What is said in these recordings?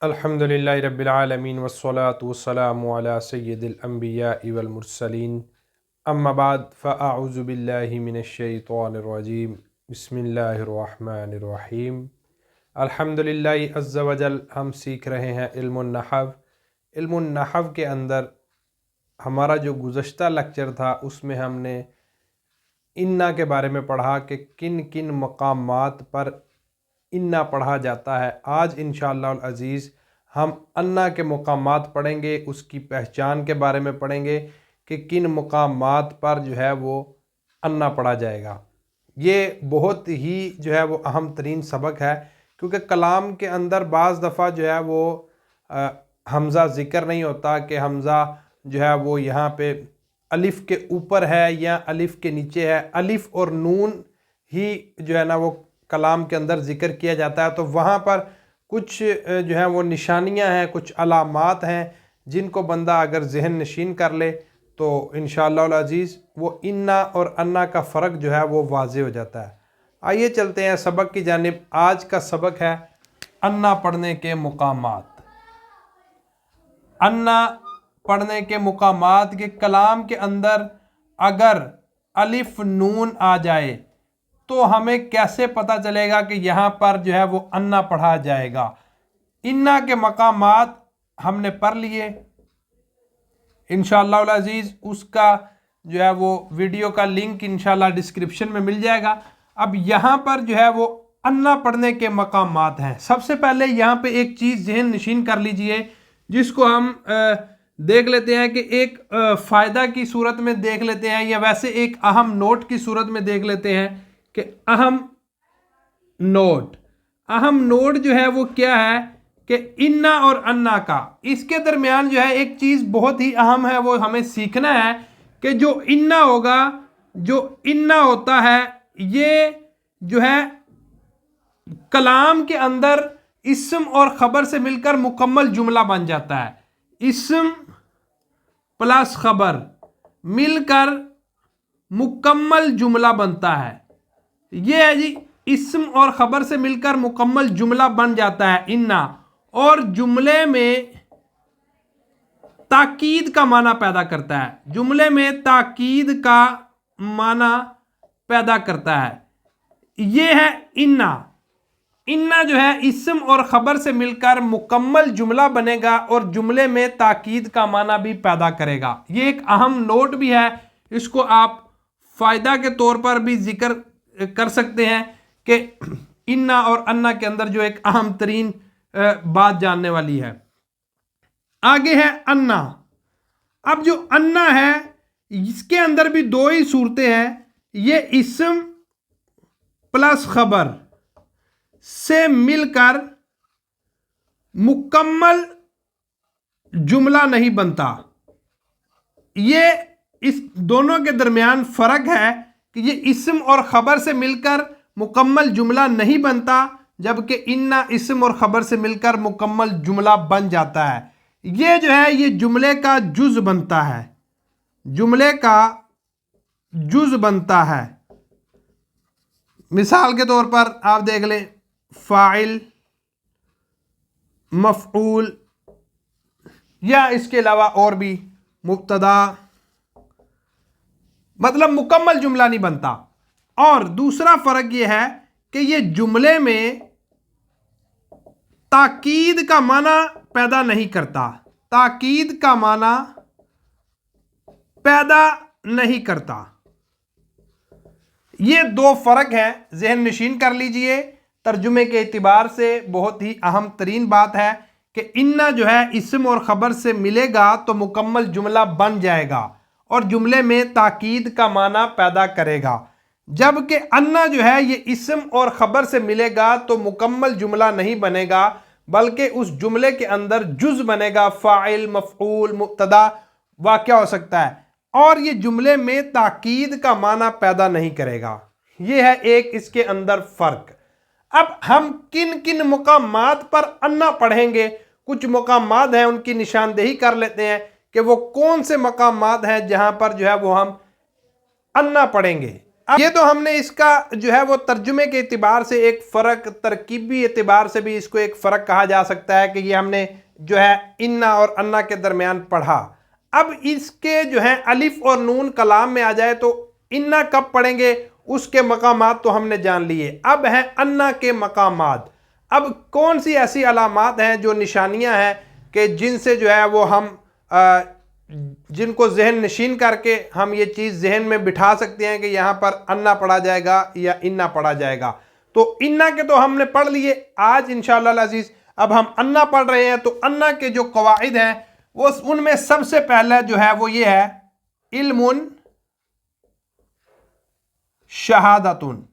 अल्हम्दुलिल्लाहि रब्बिल आलमीन वस्सलातु वस्सलामु अला सय्यिदिल अंबियाइ वल मुरसलीन अम्मा बाद फ़अऊज़ु बिल्लाहि मिनश शैतानिर रजीम बिस्मिल्लाहिर रहमानिर रहीम। अल्हम्दुलिल्लाहि अज़्ज़ा वजल हम सीख रहे हैं इल्मुन नहव। इल्मुन नहव के अंदर हमारा जो गुज़श्ता लेक्चर था उसमें हमने इन्ना के बारे में पढ़ा कि किन किन मकामात पर इन्ना पढ़ा जाता है। आज इंशाअल्लाह अज़ीज़ हम अन्ना के मकामात पढ़ेंगे, उसकी पहचान के बारे में पढ़ेंगे कि किन मकामात पर जो है वो अन्ना पढ़ा जाएगा। ये बहुत ही जो है वो अहम तरीन सबक है, क्योंकि कलाम के अंदर बाज़ दफ़ा जो है वो हमज़ा ज़िक्र नहीं होता कि हमज़ा जो है वो यहाँ पे अलिफ़ के ऊपर है या अलिफ़ के नीचे है। अलिफ़ और नून ही जो है ना वो कलाम के अंदर ज़िक्र किया जाता है, तो वहाँ पर कुछ जो है वो निशानियाँ हैं, कुछ अलामात हैं जिनको बंदा अगर जहन नशीन कर ले तो इंशाअल्लाह अज़ीज़ वो इन्ना और अन्ना का फ़र्क जो है वो वाज़े हो जाता है। आइए चलते हैं सबक की जानिब। आज का सबक है अन्ना पढ़ने के मुकामात। अन्ना पढ़ने के मुकामात के कलाम के अंदर अगर अलिफ नून आ जाए तो हमें कैसे पता चलेगा कि यहाँ पर जो है वो अन्ना पढ़ा जाएगा। इन्ना के मकामात हमने पढ़ लिए इंशाअल्लाह अज़ीज़। उसका जो है वो वीडियो का लिंक इंशाअल्लाह डिस्क्रिप्शन में मिल जाएगा। अब यहाँ पर जो है वो अन्ना पढ़ने के मकामात हैं। सबसे पहले यहाँ पे एक चीज़ जहन नशीन कर लीजिए, जिसको हम देख लेते हैं कि एक फ़ायदा की सूरत में देख लेते हैं, या वैसे एक अहम नोट की सूरत में देख लेते हैं कि अहम नोट जो है वो क्या है कि इन्ना और अन्ना का, इसके दरमियान जो है एक चीज़ बहुत ही अहम है, वो हमें सीखना है कि जो इन्ना होगा, जो इन्ना होता है, ये जो है कलाम के अंदर इस्म और ख़बर से मिलकर मुकम्मल जुमला बन जाता है। इस्म प्लस ख़बर मिलकर मुकम्मल जुमला बनता है। ये है जी, इस्म और ख़बर से मिलकर मुकम्मल जुमला बन जाता है इन्ना, और जुमले में ताकीद का माना पैदा करता है। जुमले में ताकीद का माना पैदा करता है। ये है इन्ना। इन्ना जो है इस्म और ख़बर से मिलकर मुकम्मल जुमला बनेगा और जुमले में ताकीद का माना भी पैदा करेगा। ये एक अहम नोट भी है, इसको आप फ़ायदा के तौर पर भी जिक्र कर सकते हैं कि इन्ना और अन्ना के अंदर जो एक अहम तरीन बात जानने वाली है। आगे है अन्ना। अब जो अन्ना है इसके अंदर भी दो ही सूरतें हैं। ये इस्म प्लस ख़बर से मिलकर मुकम्मल जुमला नहीं बनता। ये इस दोनों के दरमियान फ़र्क है कि ये इस्म और ख़बर से मिलकर मुकम्मल जुमला नहीं बनता, जबकि इन्ना इस्म और ख़बर से मिलकर मुकम्मल जुमला बन जाता है। ये जो है ये जुमले का जुज़ बनता है, जुमले का जुज़ बनता है। मिसाल के तौर पर आप देख लें, फ़ाइल, मफ़ऊल, या इसके अलावा और भी मुब्तदा, मतलब मुकम्मल जुमला नहीं बनता। और दूसरा फ़र्क यह है कि ये जुमले में ताकीद का माना पैदा नहीं करता, ताकीद का माना पैदा नहीं करता। ये दो फ़र्क हैं, जहन नशीन कर लीजिए। तर्जुमे के एतबार से बहुत ही अहम तरीन बात है कि इन्ना जो है इस्म और ख़बर से मिलेगा तो मुकम्मल जुमला बन जाएगा और जुमले में ताकीद का माना पैदा करेगा, जबकि अन्ना जो है ये इस्म और ख़बर से मिलेगा तो मुकम्मल जुमला नहीं बनेगा, बल्कि उस जुमले के अंदर जुज़ बनेगा। फ़ाइल, मफ़ऊल, मुब्तदा वाक़या हो सकता है, और ये जुमले में ताकीद का माना पैदा नहीं करेगा। ये है एक इसके अंदर फ़र्क। अब हम किन किन मुकामात पर अन्ना पढ़ेंगे, कुछ मुकामात हैं उनकी निशानदेही कर लेते हैं कि वो कौन से मकामात हैं जहां पर जो है वो हम अन्ना पढ़ेंगे। अब ये तो हमने इसका जो है वो तर्जुमे के एतबार से एक फ़र्क, तरकीबी एतबार से भी इसको एक फ़र्क कहा जा सकता है कि ये हमने जो है इन्ना और अन्ना के दरमियान पढ़ा। अब इसके जो है अलिफ और नून कलाम में आ जाए तो इन्ना कब पढ़ेंगे, उसके मकामात तो हमने जान लिए। अब है अन्ना के मकामात। अब कौन सी ऐसी अलामात हैं जो निशानियां हैं कि जिनसे जो है वो हम जिनको जहन नशीन करके हम ये चीज़ जहन में बिठा सकते हैं कि यहाँ पर अन्ना पढ़ा जाएगा या इन्ना पढ़ा जाएगा। तो इन्ना के तो हमने पढ़ लिए आज इंशाअल्लाह अजीज़। अब हम अन्ना पढ़ रहे हैं, तो अन्ना के जो कवाइद हैं वो उनमें सबसे पहले जो है वो ये है इल्मुन शहादतुन।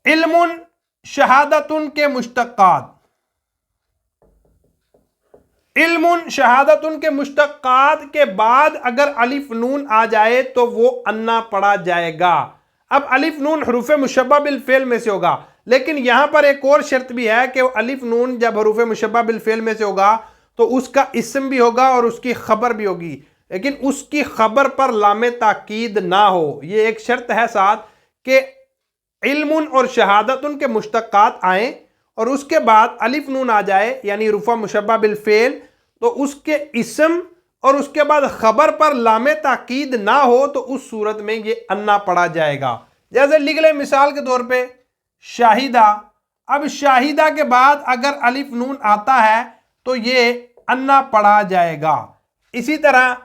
इल्मुन शहादतुन के मुश्तक्कात, इल्मुन शहादतुन के मुश्तक्कात के बाद अगर अलिफ नून आ जाए तो वो अन्ना पढ़ा जाएगा। अब अलिफ नून हरूफ मुशब्बा बिल फेल में से होगा, लेकिन यहां पर एक और शर्त भी है कि अलिफ नून जब हरूफ मुशब्बा बिल फेल में से होगा तो उसका इस्म भी होगा और उसकी खबर भी होगी, लेकिन उसकी खबर पर लामे ताकीद ना हो। ये एक शर्त है साथ कि इल्मुन और शहादतुन के मुश्तक्कात आए और उसके बाद अलिफ नून आ जाए यानी रुफा मुशब्बा बिल फेल, तो उसके इस्म और उसके बाद खबर पर लामे ताकीद ना हो तो उस सूरत में ये अन्ना पढ़ा जाएगा। जैसे लिख ले मिसाल के तौर पे शाहिदा। अब शाहिदा के बाद अगर अलिफ नून आता है तो ये अन्ना पढ़ा जाएगा। इसी तरह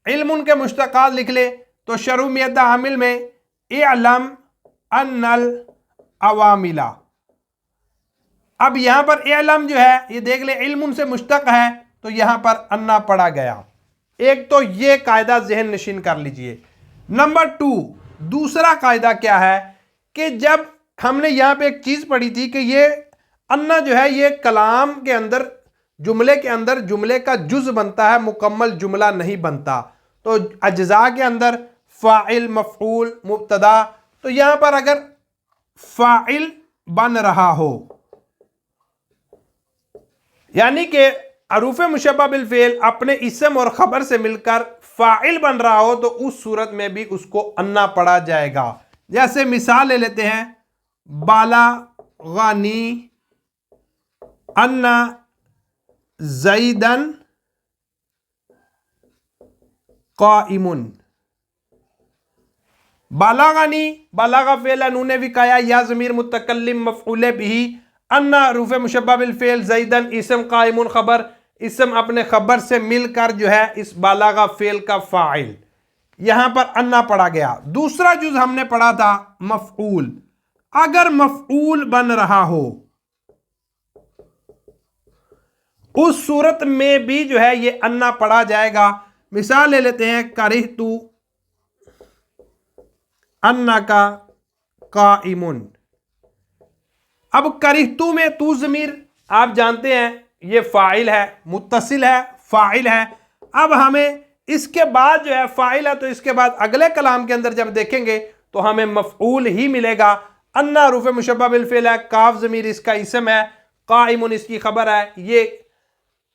इल्मुन के मुश्तक्कात लिख ले तो शरूमियत आमिल में इअलम अन्नल अवामिला। अब यहां पर इल्म जो है ये देख ले इल्मुन से मुश्तक है तो यहां पर अन्ना पढ़ा गया। एक तो ये कायदा जहन नशीन कर लीजिए। नंबर 2, दूसरा कायदा क्या है कि जब हमने यहां पे एक चीज पढ़ी थी कि ये अन्ना जो है ये कलाम के अंदर जुमले के अंदर जुमले का जुज बनता है, मुकम्मल जुमला नहीं बनता। तो अज्जा के अंदर फ़ाइल मफ़ऊल मुब्तदा, तो यहां पर अगर फ़ाइल बन रहा हो यानी कि अरूफ मुशब्बा बिल फेल अपने इस्म और खबर से मिलकर फ़ाइल बन रहा हो तो उस सूरत में भी उसको अन्ना पढ़ा जाएगा। जैसे मिसाल ले लेते हैं बाला गानी अन्ना ज़ैदन क़ाइमुन। बालागानी बालागा फेल नूने विकाया या ज़मीर मुतकल्लिम मफ़ऊल बिही अन्ना रूफ़ मुशब्बा बिल फेल ज़ैदन इस्म क़ाइमुन खबर, इस्म अपने खबर से मिलकर जो है इस बालागा फेल का फ़ाइल, यहां पर अन्ना पढ़ा गया। दूसरा जुज हमने पढ़ा था मफ़ऊल। अगर मफ़ऊल बन रहा हो उस सूरत में भी जो है ये अन्ना पढ़ा जाएगा। मिसाल ले लेते हैं करिहतु अन्ना का क़ाइमुन। अब करिहतु में तू ज़मीर आप जानते हैं ये फ़ाइल है, मुत्तसिल है, फ़ाइल है। अब हमें इसके बाद जो है फ़ाइल है तो इसके बाद अगले कलाम के अंदर जब देखेंगे तो हमें मफ़ऊल ही मिलेगा। अन्ना रूफ़ मुशब्बा बिल फ़ेल है, काफ ज़मीर इसका इस्म है, क़ाइमुन इसकी खबर है। ये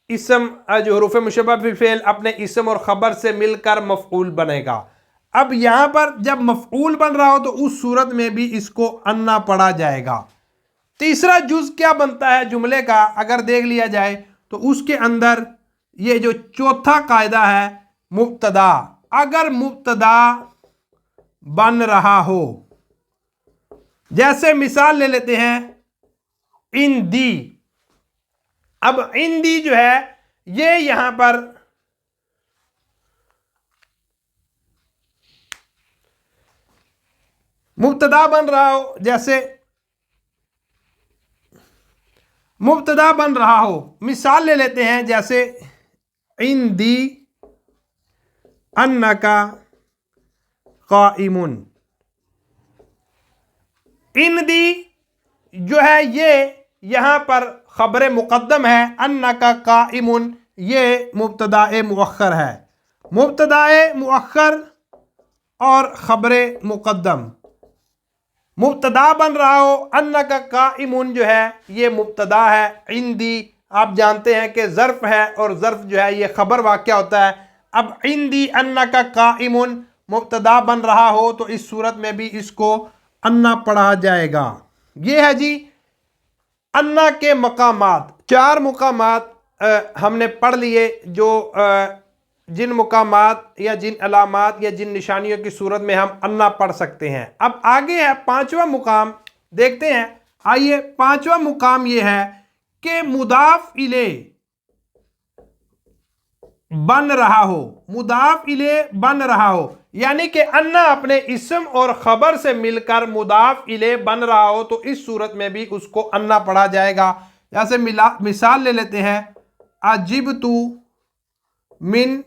इस्म जो रूफ़ मुशब्बा बिल फ़ेल अपने इस्म और ख़बर से मिलकर मफ़ऊल बनेगा। अब यहाँ पर जब मफ़ऊल बन रहा हो तो उस सूरत में भी इसको अन्ना पढ़ा जाएगा। तीसरा जुज क्या बनता है जुमले का अगर देख लिया जाए तो उसके अंदर ये जो चौथा कायदा है मुब्तदा। अगर मुब्तदा बन रहा हो, जैसे मिसाल ले लेते हैं इंदी। अब इंदी जो है ये यहां पर मुब्तदा बन रहा हो, जैसे मुब्तदा बन रहा हो, मिसाल ले लेते हैं जैसे इंदी अन्नका क़ाइमुन। इंदी जो है ये यहां पर खबर मुक़द्दम है, अन्नका क़ाइमुन ये मुब्तदाए मुअख्खर है। मुब्तदाए मुअख्खर और खबर मुक़द्दम, मुब्तदा बन रहा हो अन्नका क़ाइमुन जो है ये मुब्तदा है। इंदी आप जानते हैं कि ज़र्फ़ है और ज़र्फ़ जो है ये ख़बर वाक़या होता है। अब इंदी अन्नका क़ाइमुन मुब्तदा बन रहा हो तो इस सूरत में भी इसको अन्ना पढ़ा जाएगा। ये है जी अन्ना के मकामात। 4 मकामात हमने पढ़ लिए, जो जिन मुकामात या जिन अलामात या जिन निशानियों की सूरत में हम अन्ना पढ़ सकते हैं। अब आगे है 5वां मुकाम, देखते हैं। आइए 5वां मुकाम ये है कि मुदाफ इले बन रहा हो, मुदाफ इले बन रहा हो, यानी कि अन्ना अपने इस्म और खबर से मिलकर मुदाफ इले बन रहा हो तो इस सूरत में भी उसको अन्ना पढ़ा जाएगा। जैसे मिसाल ले लेते हैं, अजिब तू मिन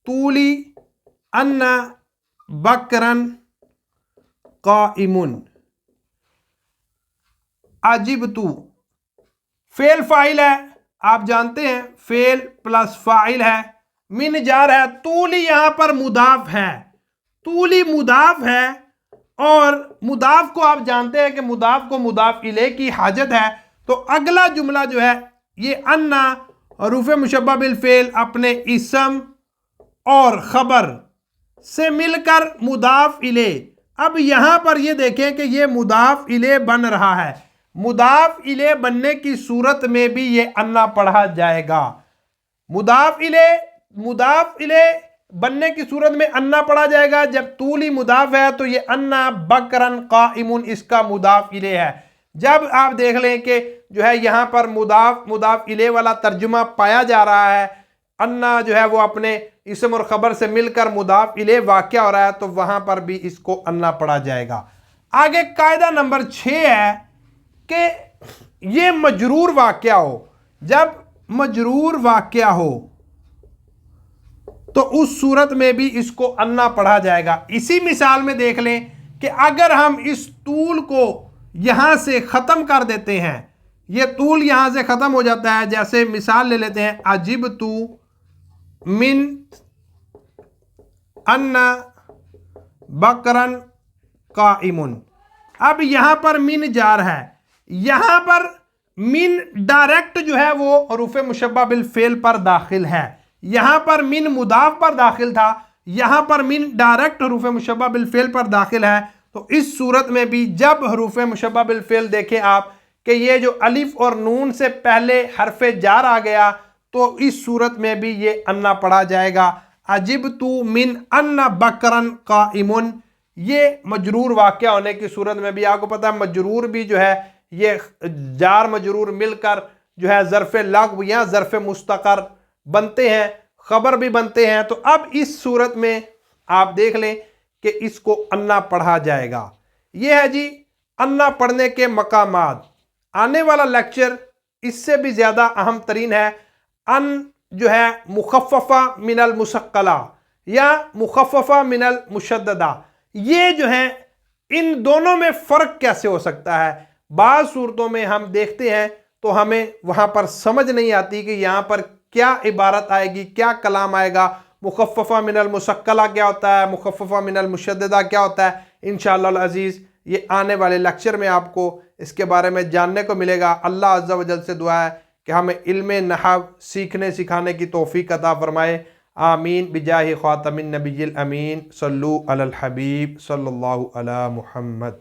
तूली अन्ना बकरन काइमुन। अजिब तू फेल फाइल है, आप जानते हैं फेल प्लस फाइल है, मिन जार है, तूली यहां पर मुदाफ है, तूली मुदाफ है और मुदाफ को आप जानते हैं कि मुदाफ को मुदाफ इले की हाजत है। तो अगला जुमला जो है ये अन्ना हरूफ मुशब्बह बिल फेल अपने इस्म और खबर से मिलकर मुदाफ इले। अब यहां पर ये देखें कि ये मुदाफ इले बन रहा है, मुदाफ इले बनने की सूरत में भी ये अन्ना पढ़ा जाएगा। मुदाफ इले बनने की सूरत में अन्ना पढ़ा जाएगा। जब तूली मुदाफ है तो ये अन्ना बकरन काइमुन इसका मुदाफ इले है। जब आप देख लें कि जो है यहां पर मुदाफ इले वाला तर्जुमा पाया जा रहा है, अन्ना जो है वो अपने इस्म और खबर से मिलकर मुदाफ इले वाक़या हो रहा है, तो वहां पर भी इसको अन्ना पढ़ा जाएगा। आगे कायदा नंबर 6 है कि ये मजरूर वाक़या हो। जब मजरूर वाक़या हो तो उस सूरत में भी इसको अन्ना पढ़ा जाएगा। इसी मिसाल में देख लें कि अगर हम इस तूल को यहां से ख़त्म कर देते हैं, ये तूल यहां से ख़त्म हो जाता है। जैसे मिसाल ले लेते हैं, अजिब तू मिन अन्ना बकरन काइमुन। अब यहां पर मिन जार है, यहां पर मिन डायरेक्ट जो है वो हरूफ मुशब्बह बिल फेल पर दाखिल है, यहां पर मिन मुदाफ पर दाखिल था, यहां पर मिन डायरेक्ट हरूफ मुशब्बह बिल फेल पर दाखिल है। तो इस सूरत में भी जब हरूफ मुशब्बह बिल फेल देखें आप कि ये जो अलिफ और नून से पहले हरफे जार आ गया, तो इस सूरत में भी ये अन्ना पढ़ा जाएगा। अजिब तू मिन अन्ना बकरन काइमुन, ये मजरूर वाक़या होने की सूरत में भी, आपको पता है मजरूर भी जो है ये जार मजरूर मिलकर जो है ज़र्फ़ लग़्व या ज़र्फ़ मुस्तक़र बनते हैं, खबर भी बनते हैं। तो अब इस सूरत में आप देख लें कि इसको अन्ना पढ़ा जाएगा। यह है जी अन्ना पढ़ने के मकामात। आने वाला लेक्चर इससे भी ज़्यादा अहम तरीन है। अन जो है मुखफ़फ़ा मिनल मुशक्कला या मुखफ़फ़ा मिनल मुशद्ददा, ये जो है इन दोनों में फ़र्क कैसे हो सकता है। बाज़ सूरतों में हम देखते हैं तो हमें वहाँ पर समझ नहीं आती कि यहाँ पर क्या इबारत आएगी, क्या कलाम आएगा। मुखफ़फ़ा मिनल मुशक्कला क्या होता है, मुखफ़फ़ा मिनल मुशद्ददा क्या होता है। इंशाअल्लाह अज़ीज़ ये आने वाले लेक्चर में आपको इसके बारे में जानने को मिलेगा। अल्लाह अज़्ज़ा व जल से दुआ है कि हमें इल्मे नहव सीखने सिखाने की तौफ़ीक़ अता फ़रमाए। आमीन बिजाहि ख़ातमिन नबिय्यिल अमीन। सल्लु अलल हबीब सल्लल्लाहु अला मुहम्मद।